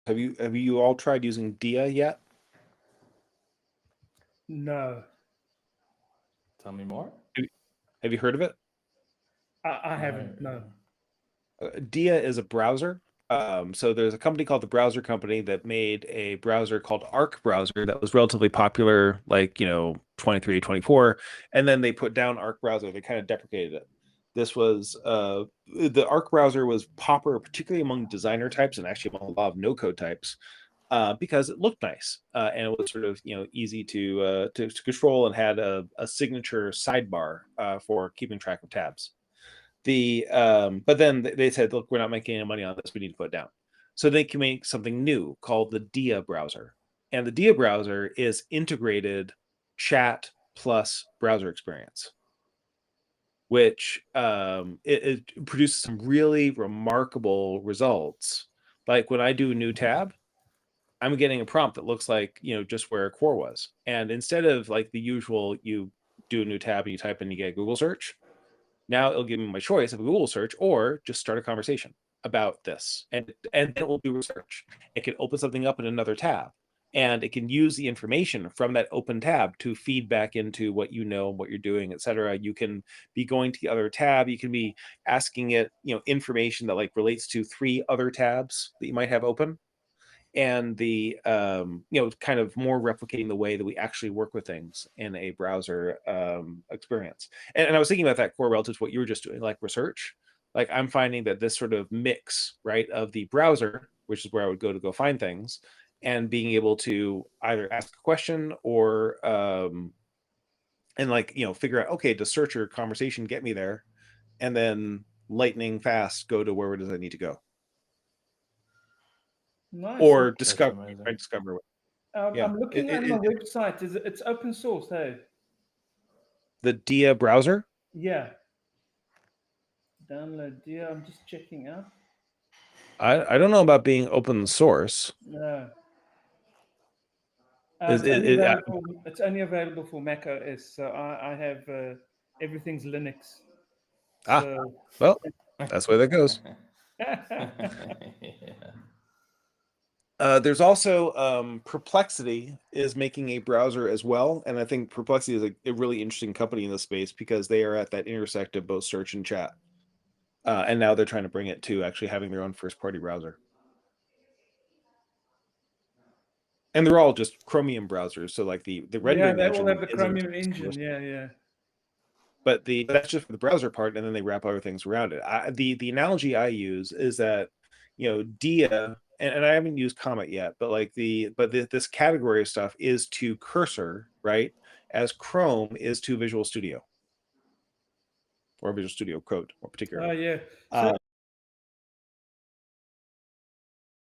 Have you all tried using Dia yet? No, Tell me more. Have you heard of it? I haven't. No. Dia is a browser. So there's a company called the Browser Company that made a browser called Arc Browser that was relatively popular, like, 23, 24. And then they put down Arc Browser. They kind of deprecated it. This was the Arc Browser was popular, particularly among designer types and actually among a lot of no-code types, because it looked nice, and it was sort of easy to control and had a signature sidebar for keeping track of tabs. But then they said, look, we're not making any money on this, we need to put it down. So they can make something new called the Dia browser. And the Dia browser is integrated chat plus browser experience, which it produces some really remarkable results. Like when I do a new tab, I'm getting a prompt that looks like just where core was, and instead of like the usual, you do a new tab and you type in, you get a Google search. Now it'll give me my choice of a Google search or just start a conversation about this. And it will do research. It can open something up in another tab. And it can use the information from that open tab to feed back into what you know, what you're doing, etc. You can be going to the other tab. You can be asking it, information that like relates to 3 other tabs that you might have open, and the kind of more replicating the way that we actually work with things in a browser experience. And I was thinking about that core relative to what you were just doing, like research. Like I'm finding that this sort of mix, right, of the browser, which is where I would go to go find things, and being able to either ask a question or and like figure out, okay, does search or conversation get me there, and then lightning fast go to where it is I need to go, Nice. or Okay. discover, amazing. right, discover. I'm looking on the website. It's open source, hey? The Dia browser. Yeah. Download Dia. I'm just checking out. I don't know about being open source. No. Is It's only available for Mac OS. So I have everything's Linux. So well, that's where that goes. Yeah. There's also Perplexity is making a browser as well, and I think Perplexity is a really interesting company in this space because they are at that intersect of both search and chat, and now they're trying to bring it to actually having their own first-party browser. And they're all just Chromium browsers, so like the rendering they engine all have the isn't Chromium engine. Yeah. but that's just for the browser part, and then they wrap other things around it. The analogy I use is that Dia, and I haven't used Comet yet, but like this category of stuff is to Cursor, right, as Chrome is to Visual Studio, or Visual Studio Code more particularly. Oh yeah. So